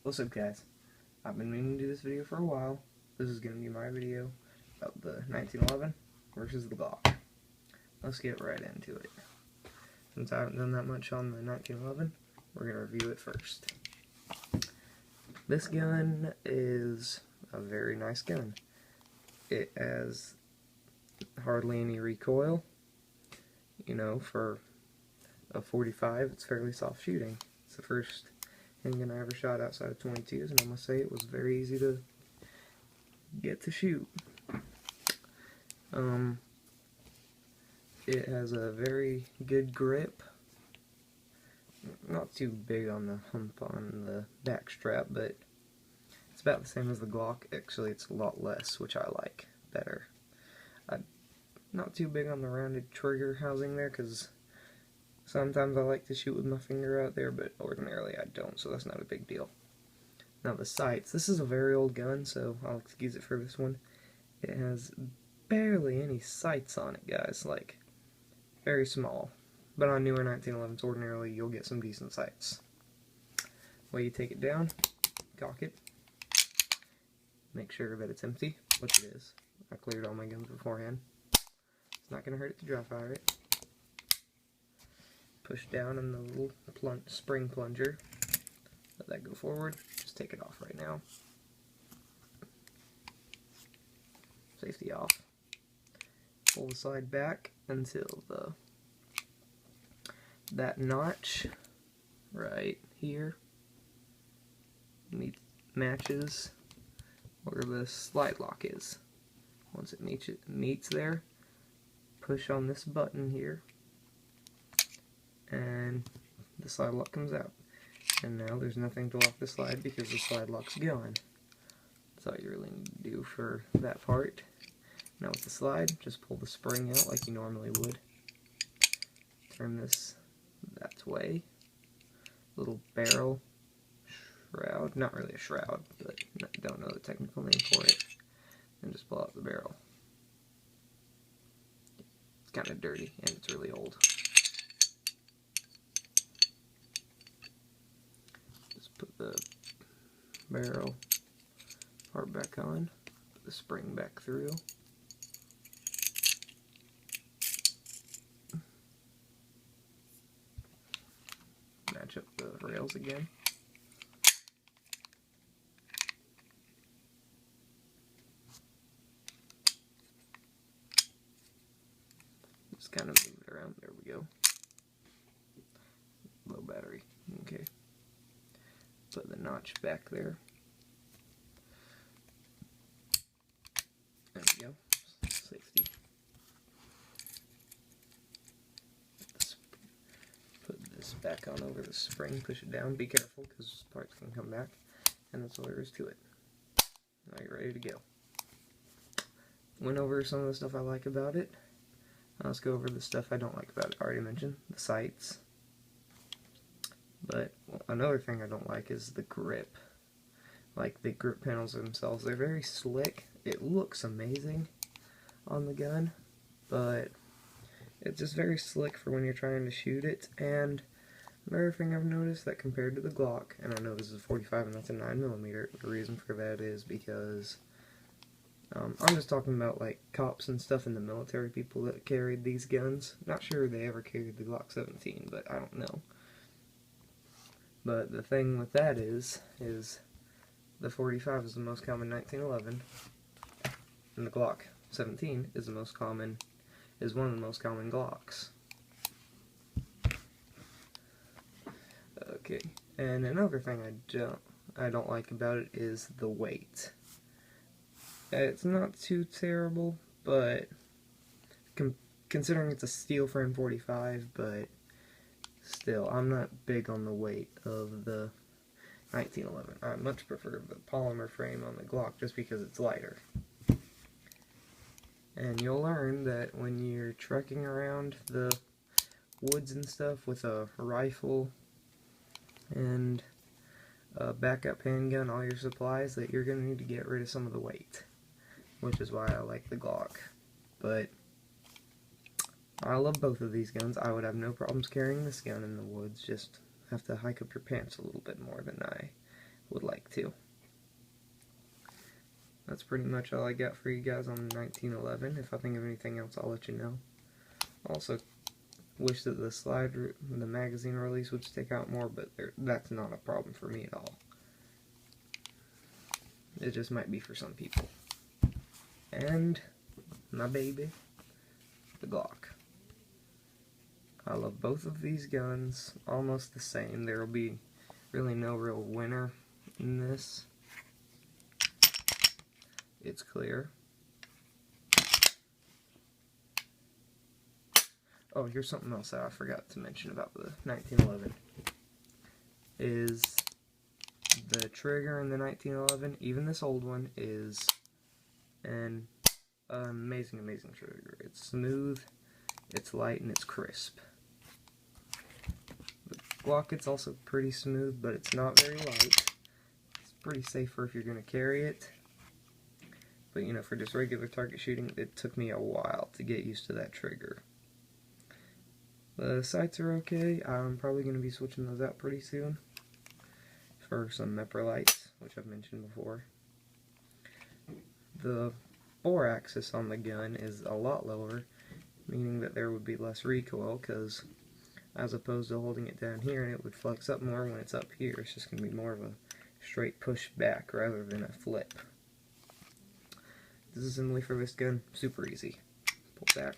What's up, guys? I've been meaning to do this video for a while. This is going to be my video about the 1911 versus the Glock. Let's get right into it. Since I haven't done that much on the 1911, we're going to review it first. This gun is a very nice gun. It has hardly any recoil. You know, for a 45, it's fairly soft shooting. It's the first handgun I ever shot outside of 22s, and I must say it was very easy to get to shoot. It has a very good grip. Not too big on the hump on the back strap, but it's about the same as the Glock. Actually, it's a lot less, which I like better. Not too big on the rounded trigger housing there, because sometimes I like to shoot with my finger out there, but ordinarily I don't, so that's not a big deal. Now the sights. This is a very old gun, so I'll excuse it for this one. It has barely any sights on it, guys. Like, very small. But on newer 1911s, ordinarily you'll get some decent sights. Well, you take it down, cock it, make sure that it's empty, which it is. I cleared all my guns beforehand. It's not going to hurt it to dry fire it. Push down on the little spring plunger. Let that go forward. Just take it off right now. Safety off. Pull the slide back until that notch right here matches where the slide lock is. Once it meets there, push on this button here, and the slide lock comes out. And now there's nothing to lock the slide because the slide lock's gone. That's all you really need to do for that part. Now with the slide, just pull the spring out like you normally would. Turn this that way. Little barrel shroud, not really a shroud, but I don't know the technical name for it. And just pull out the barrel. It's kind of dirty and it's really old. Put the barrel part back on, put the spring back through. Match up the rails again. Just kind of move it around. There we go. Low battery. Okay. Put the notch back there. There we go. Safety. Put this back on over the spring. Push it down. Be careful because parts can come back. And that's all there is to it. Now you're ready to go. Went over some of the stuff I like about it. Now let's go over the stuff I don't like about it. I already mentioned the sights. But another thing I don't like is the grip. Like the grip panels themselves, they're very slick. It looks amazing on the gun, but it's just very slick for when you're trying to shoot it. And another thing I've noticed that compared to the Glock, and I know this is a 45 and that's a 9mm, the reason for that is because I'm just talking about like cops and stuff in the military, people that carried these guns. Not sure they ever carried the Glock 17, but I don't know. But the thing with that is the 45 is the most common 1911, and the Glock 17 is one of the most common Glocks. Okay, and another thing I don't like about it is the weight. It's not too terrible, but considering it's a steel frame 45, but still, I'm not big on the weight of the 1911. I much prefer the polymer frame on the Glock just because it's lighter. And you'll learn that when you're trekking around the woods and stuff with a rifle and a backup handgun, all your supplies, that you're going to need to get rid of some of the weight. Which is why I like the Glock. But I love both of these guns. I would have no problems carrying this gun in the woods, just have to hike up your pants a little bit more than I would like to. That's pretty much all I got for you guys on the 1911. If I think of anything else, I'll let you know. Also, wish that the magazine release would stick out more, but that's not a problem for me at all. It just might be for some people. And my baby, the Glock. I love both of these guns, almost the same. There will be really no real winner in this. It's clear. Oh, here's something else that I forgot to mention about the 1911. Is the trigger in the 1911, even this old one, is an amazing, amazing trigger. It's smooth, it's light, and it's crisp. The Glock, it's also pretty smooth, but it's not very light. It's pretty safer if you're going to carry it. But, you know, for just regular target shooting, it took me a while to get used to that trigger. The sights are okay. I'm probably going to be switching those out pretty soon for some Mepper lights, which I've mentioned before. The bore axis on the gun is a lot lower, meaning that there would be less recoil, because as opposed to holding it down here and it would flex up more when it's up here, it's just going to be more of a straight push back rather than a flip. Disassembly for this gun, super easy. Pull back.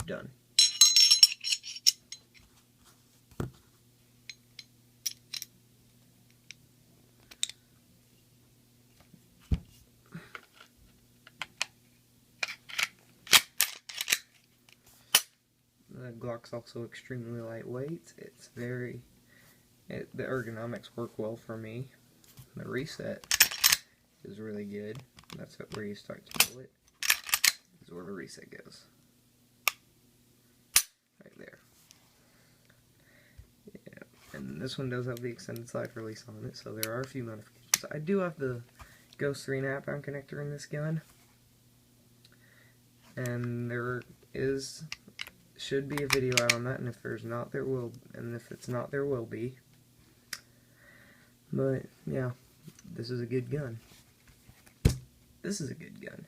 Done. The Glock's also extremely lightweight. It's the ergonomics work well for me. The reset is really good. That's where you start to pull it. This is where the reset goes. Right there. Yeah. And this one does have the extended slide release on it, so there are a few modifications. I do have the Ghost 3.5 pound connector in this gun. And there should be a video out on that, and if there's not, there will, and if it's not, there will be. But yeah, this is a good gun. This is a good gun.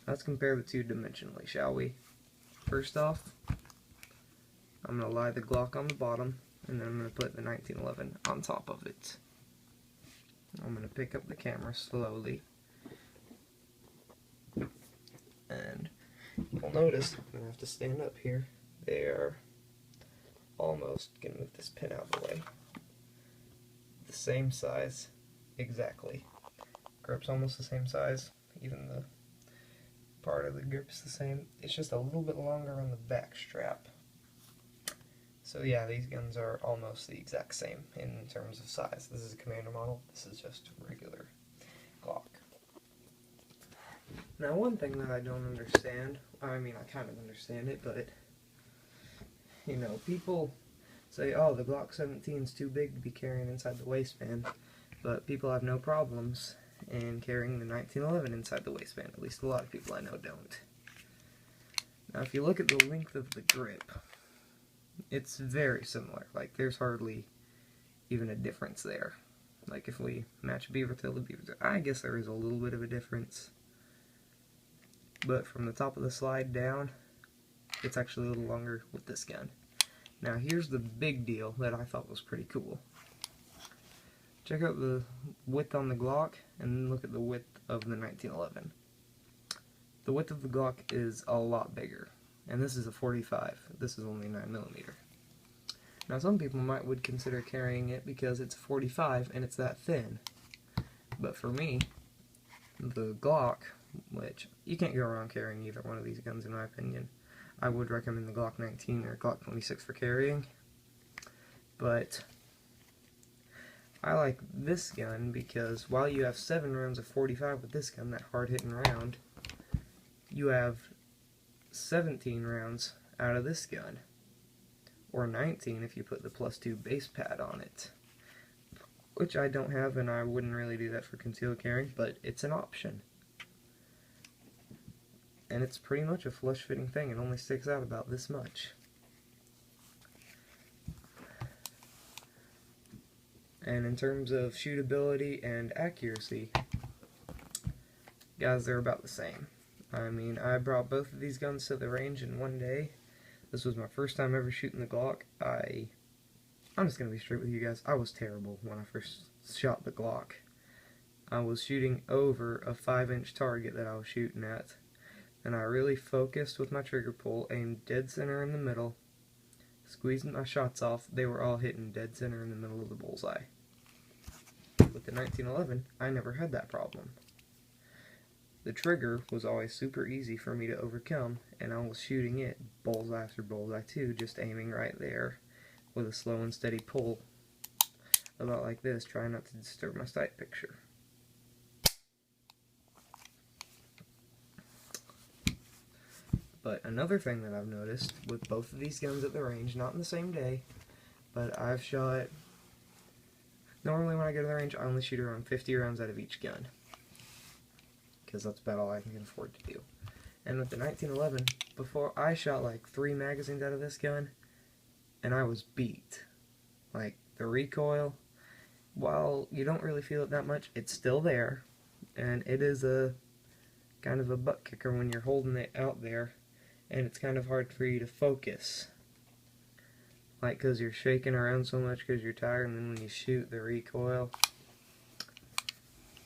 Let's compare the two dimensionally, shall we? First off, I'm going to lie the Glock on the bottom, and then I'm going to put the 1911 on top of it. I'm going to pick up the camera slowly. And you'll notice I'm going to have to stand up here. They are almost going to move this pin out of the way. The same size, exactly. Grip's almost the same size, even the part of the grip's the same. It's just a little bit longer on the back strap. So yeah, these guns are almost the exact same in terms of size. This is a Commander model, this is just a regular Glock. Now, one thing that I don't understand, I mean, I kind of understand it, but, you know, people say, oh, the Glock 17 is too big to be carrying inside the waistband, but people have no problems in carrying the 1911 inside the waistband. At least a lot of people I know don't. Now, if you look at the length of the grip, it's very similar. Like, there's hardly even a difference there. Like, if we match beaver tail to beaver tail, I guess there is a little bit of a difference. But from the top of the slide down, it's actually a little longer with this gun. Now here's the big deal that I thought was pretty cool. Check out the width on the Glock, and then look at the width of the 1911. The width of the Glock is a lot bigger, and this is a 45. This is only 9mm. Now some people would consider carrying it because it's a 45 and it's that thin. But for me, the Glock, which you can't go wrong carrying either one of these guns in my opinion. I would recommend the Glock 19 or Glock 26 for carrying, but I like this gun because while you have 7 rounds of 45 with this gun, that hard-hitting round, you have 17 rounds out of this gun, or 19 if you put the +2 base pad on it, which I don't have, and I wouldn't really do that for concealed carrying, but it's an option. And it's pretty much a flush-fitting thing. It only sticks out about this much. And in terms of shootability and accuracy, guys, they're about the same. I mean, I brought both of these guns to the range in one day. This was my first time ever shooting the Glock. I'm just going to be straight with you guys. I was terrible when I first shot the Glock. I was shooting over a 5-inch target that I was shooting at. And I really focused with my trigger pull, aimed dead center in the middle, squeezed my shots off. They were all hitting dead center in the middle of the bullseye. With the 1911, I never had that problem. The trigger was always super easy for me to overcome, and I was shooting it bullseye after bullseye too, just aiming right there with a slow and steady pull, about like this, trying not to disturb my sight picture. But another thing that I've noticed with both of these guns at the range, not in the same day, but I've shot, normally when I go to the range I only shoot around 50 rounds out of each gun, because that's about all I can afford to do. And with the 1911, before I shot like 3 magazines out of this gun, and I was beat. Like, the recoil, while you don't really feel it that much, it's still there, and it is a kind of a butt kicker when you're holding it out there, and it's kind of hard for you to focus. Like, because you're shaking around so much because you're tired, and then when you shoot, the recoil.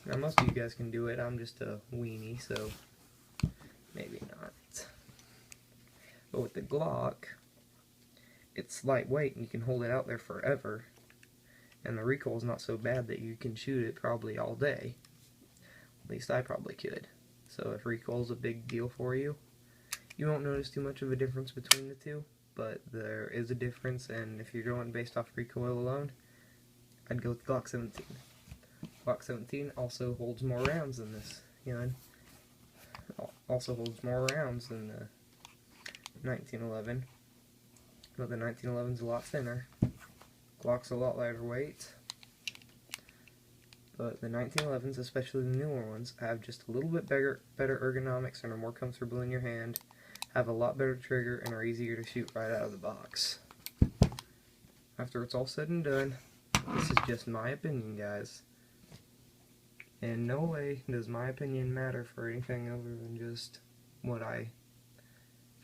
Now, most of you guys can do it. I'm just a weenie, so maybe not. But with the Glock, it's lightweight, and you can hold it out there forever. And the recoil is not so bad that you can shoot it probably all day. At least I probably could. So if recoil is a big deal for you, you won't notice too much of a difference between the two. But there is a difference, and if you're going based off recoil alone, I'd go with Glock 17. Glock 17 also holds more rounds than this gun. Also holds more rounds than the 1911. But the 1911's a lot thinner. Glock's a lot lighter weight. But the 1911s, especially the newer ones, have just a little bit better ergonomics and are more comfortable in your hand, have a lot better trigger, and are easier to shoot right out of the box. After it's all said and done, this is just my opinion, guys. In no way does my opinion matter for anything other than just what I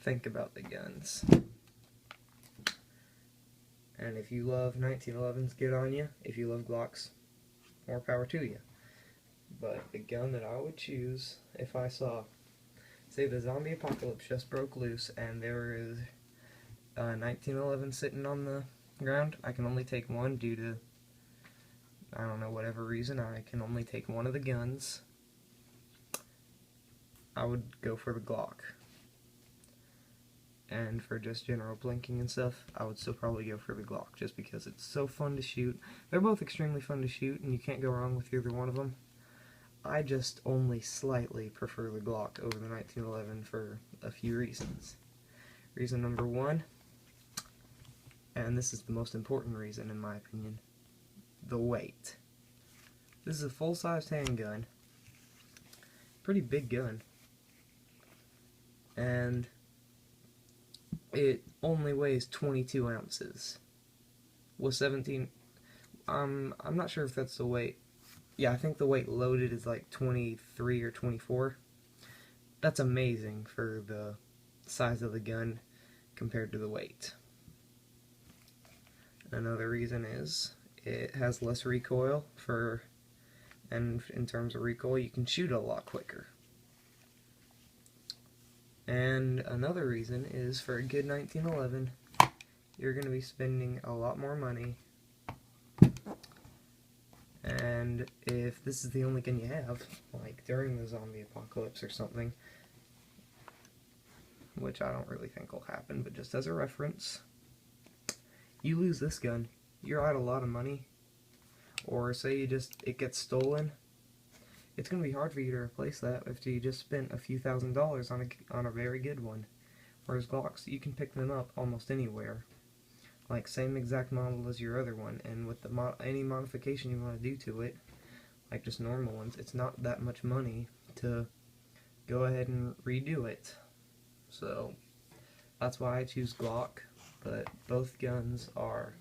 think about the guns. And if you love 1911s, good on you. If you love Glocks, more power to you. But the gun that I would choose if I saw, say the zombie apocalypse just broke loose and there is a 1911 sitting on the ground, I can only take one due to, I don't know, whatever reason, I can only take one of the guns. I would go for the Glock. And for just general blinking and stuff, I would still probably go for the Glock, just because it's so fun to shoot. They're both extremely fun to shoot, and you can't go wrong with either one of them. I just only slightly prefer the Glock over the 1911 for a few reasons. Reason number one, and this is the most important reason in my opinion, the weight. This is a full-sized handgun, pretty big gun, and it only weighs 22 ounces. With 17, I'm not sure if that's the weight. Yeah, I think the weight loaded is like 23 or 24. That's amazing for the size of the gun compared to the weight. Another reason is it has less recoil, and in terms of recoil, you can shoot a lot quicker. And another reason is for a good 1911, you're going to be spending a lot more money. And if this is the only gun you have, like during the zombie apocalypse or something, which I don't really think will happen, but just as a reference, you lose this gun, you're out a lot of money. Or say it gets stolen, it's going to be hard for you to replace that after you just spent a few $1,000s on a very good one. Whereas Glocks, you can pick them up almost anywhere. Like, same exact model as your other one, and with any modification you want to do to it, like just normal ones, it's not that much money to go ahead and redo it. So, that's why I choose Glock, but both guns are